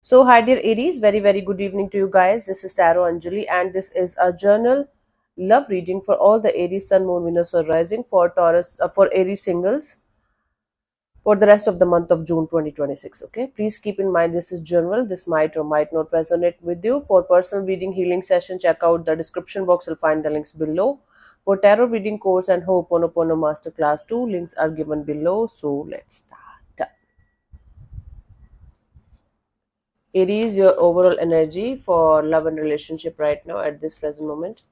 So, hi dear Aries, very very good evening to you guys. This is Tarot Anjali, and this is a journal love reading for all the Aries Sun, Moon, Venus, or Rising for Taurus for Aries singles for the rest of the month of June 2026. Okay, please keep in mind this is general. This might or might not resonate with you. For personal reading healing session, check out the description box. You'll find the links below. For tarot reading course and Ho'oponopono Masterclass 2, links are given below. So let's start. Aries, your overall energy for love and relationship right now at this present moment.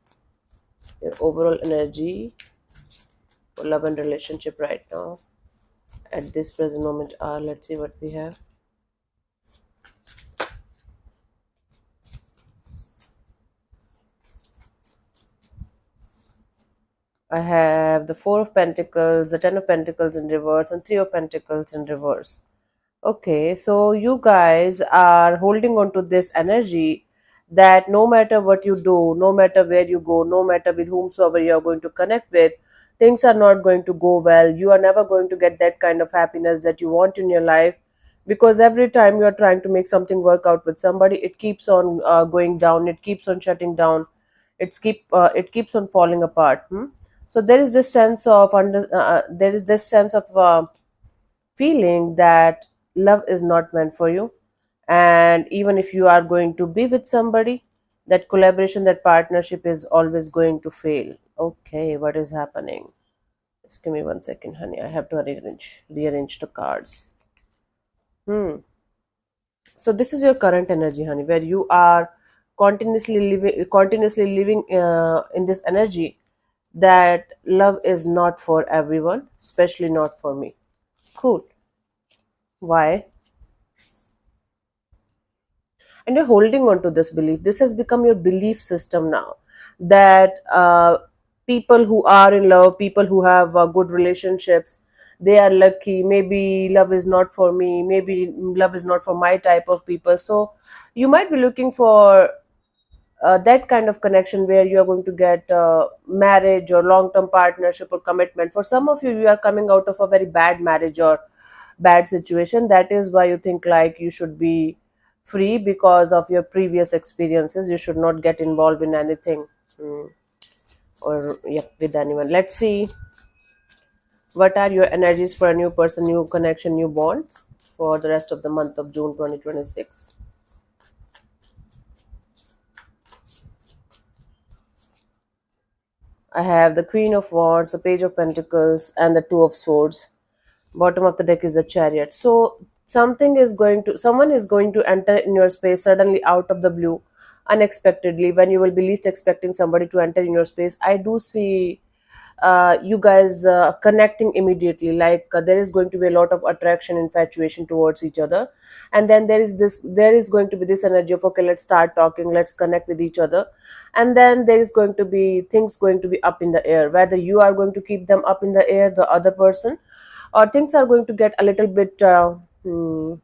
Your overall energy for love and relationship right now at this present moment are, let's see what we have. I have the Four of Pentacles, the Ten of Pentacles in reverse, and Three of Pentacles in reverse. Okay, so you guys are holding on to this energy that no matter what you do, no matter where you go, no matter with whomsoever you are going to connect with, things are not going to go well. You are never going to get that kind of happiness that you want in your life, because every time you are trying to make something work out with somebody, it keeps on going down, it keeps on shutting down, it keeps on falling apart. So there is this sense of there is this sense of feeling that love is not meant for you, and even if you are going to be with somebody, that collaboration, that partnership is always going to fail. Okay, what is happening? Just give me 1 second, honey. I have to rearrange the cards. So this is your current energy, honey, where you are continuously living in this energy that love is not for everyone, especially not for me. Cool. Why? And you're holding on to this belief. This has become your belief system now, that people who are in love, people who have good relationships, they are lucky. Maybe love is not for me, maybe love is not for my type of people. So you might be looking for that kind of connection where you are going to get marriage or long term partnership or commitment. For some of you, you are coming out of a very bad marriage or bad situation. That is why you think like you should be free because of your previous experiences. You should not get involved in anything, or with anyone. Let's see what are your energies for a new person, new connection, new bond for the rest of the month of June 2026. I have the Queen of Wands, the Page of Pentacles, and the Two of Swords. Bottom of the deck is a Chariot. So someone is going to enter in your space suddenly out of the blue, unexpectedly, when you will be least expecting somebody to enter in your space. I do see you guys connecting immediately, like there is going to be a lot of attraction, infatuation towards each other, and then there is going to be this energy of, okay, let's start talking, let's connect with each other, and then there is going to be things going to be up in the air, whether you are going to keep them up in the air, the other person, or things are going to get a little bit full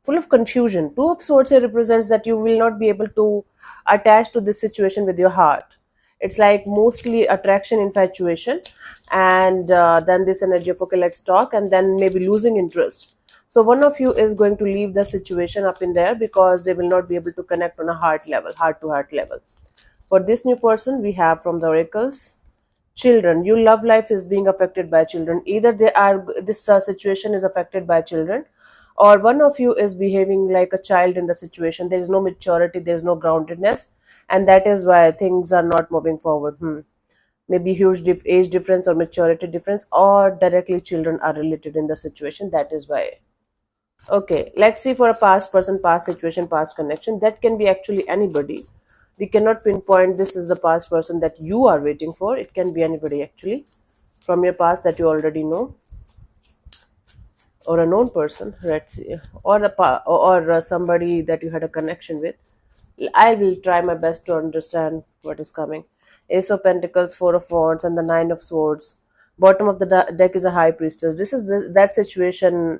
of confusion. Two of swords here represents that you will not be able to attach to this situation with your heart. It's like mostly attraction, infatuation, and then this energy of, okay, let's talk, and then maybe losing interest. So one of you is going to leave the situation up in there because they will not be able to connect on a heart to heart level. For this new person, we have from the oracles, children. Your love life is being affected by children. Either this situation is affected by children, or one of you is behaving like a child in the situation. There is no maturity, there is no groundedness, and that is why things are not moving forward. Maybe huge age difference or maturity difference, or directly children are related in the situation. That is why. Okay, let's see for a past person, past situation, past connection. That can be actually anybody. We cannot pinpoint this is the past person that you are waiting for. It can be anybody actually from your past that you already know, or a known person. Let's see, or somebody that you had a connection with. I will try my best to understand what is coming. Ace of Pentacles, Four of Wands, and the Nine of Swords. Bottom of the deck is a High Priestess. This is that situation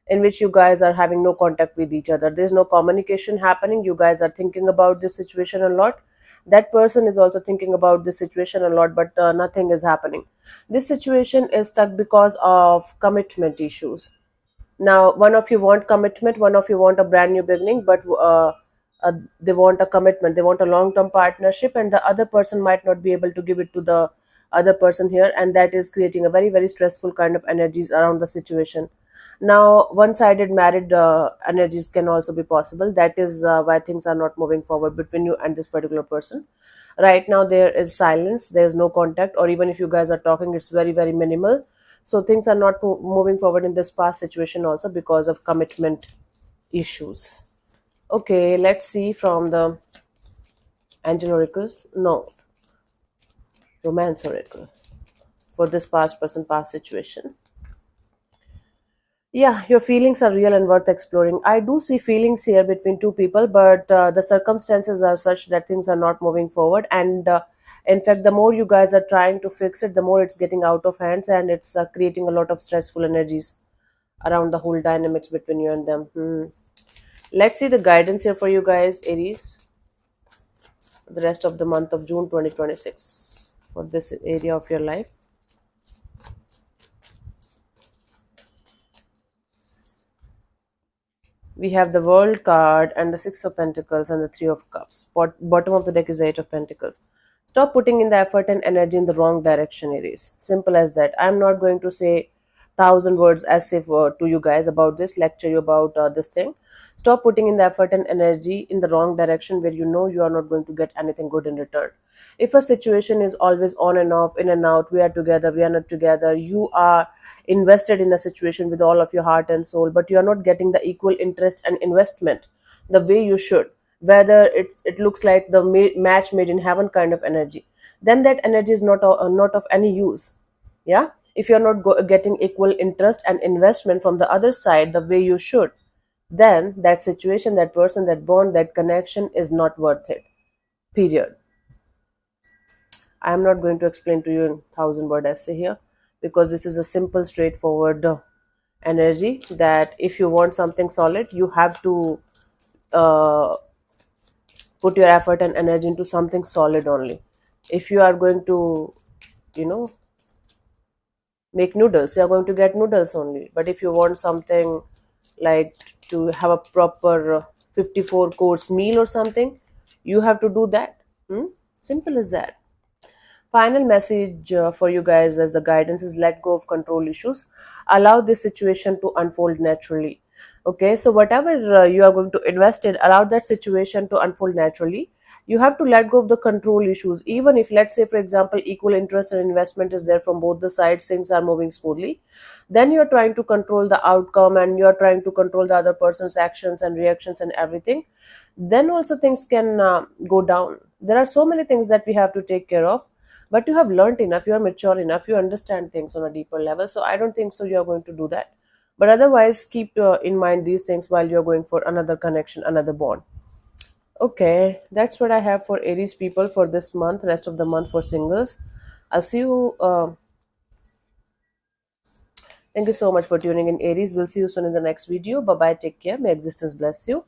in which you guys are having no contact with each other. There's no communication happening. You guys are thinking about this situation a lot. That person is also thinking about this situation a lot, but nothing is happening. This situation is stuck because of commitment issues. Now one of you want commitment, one of you want a brand new beginning, but they want a commitment, they want a long term partnership, and the other person might not be able to give it to the other person here, and that is creating a very very stressful kind of energies around the situation. Now one sided married energies can also be possible. That is why things are not moving forward between you and this particular person. Right now there is silence, there's no contact, or even if you guys are talking, it's very very minimal. So things are not moving forward in this past situation also because of commitment issues. Okay, let's see from the angel oracles. No, romance oracle for this past person past situation. Yeah, your feelings are real and worth exploring. I do see feelings here between two people, but the circumstances are such that things are not moving forward. And in fact, the more you guys are trying to fix it, the more it's getting out of hands, and it's creating a lot of stressful energies around the whole dynamics between you and them. Let's see the guidance here for you guys, Aries, for the rest of the month of June 2026 for this area of your life. We have the World card and the Six of Pentacles and the Three of Cups. Bottom of the deck is Eight of Pentacles. Stop putting in the effort and energy in the wrong direction, Aries. Simple as that. I'm not going to say thousand words as if to you guys about this, lecture you about this thing. Stop putting in the effort and energy in the wrong direction where you know you are not going to get anything good in return. If a situation is always on and off, in and out, we are together, we are not together, you are invested in a situation with all of your heart and soul, but you are not getting the equal interest and investment the way you should, whether it looks like the match made in heaven kind of energy, then that energy is not of any use. Yeah, if you're not getting equal interest and investment from the other side the way you should, then that situation, that person, that bond, that connection is not worth it, period. I am not going to explain to you in thousand word essay here, because this is a simple straightforward energy that if you want something solid, you have to uh, put your effort and energy into something solid only. If you are going to, you know, make noodles, you are going to get noodles only. But if you want something like to have a proper 54 course meal or something, you have to do that. Simple as that. Final message for you guys as the guidance is let go of control issues. Allow this situation to unfold naturally. Okay, so whatever you are going to invest in, allow that situation to unfold naturally. You have to let go of the control issues. Even if, let's say, for example, equal interest and investment is there from both the sides, things are moving smoothly, then you're trying to control the outcome and you're trying to control the other person's actions and reactions and everything, then also things can go down. There are so many things that we have to take care of, but you have learned enough, you are mature enough, you understand things on a deeper level, so I don't think so you are going to do that. But otherwise, keep in mind these things while you're going for another connection, another bond. Okay, that's what I have for Aries people for this month, rest of the month for singles. I'll see you. Thank you so much for tuning in, Aries. We'll see you soon in the next video. Bye bye. Take care. May existence bless you.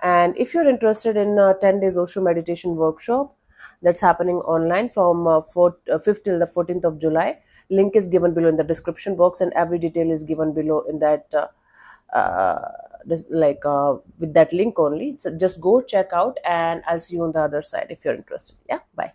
And if you're interested in 10 days Osho meditation workshop that's happening online from 5th till the 14th of July, link is given below in the description box, and every detail is given below in that with that link only. So just go check out, and I'll see you on the other side if you're interested. Yeah, bye.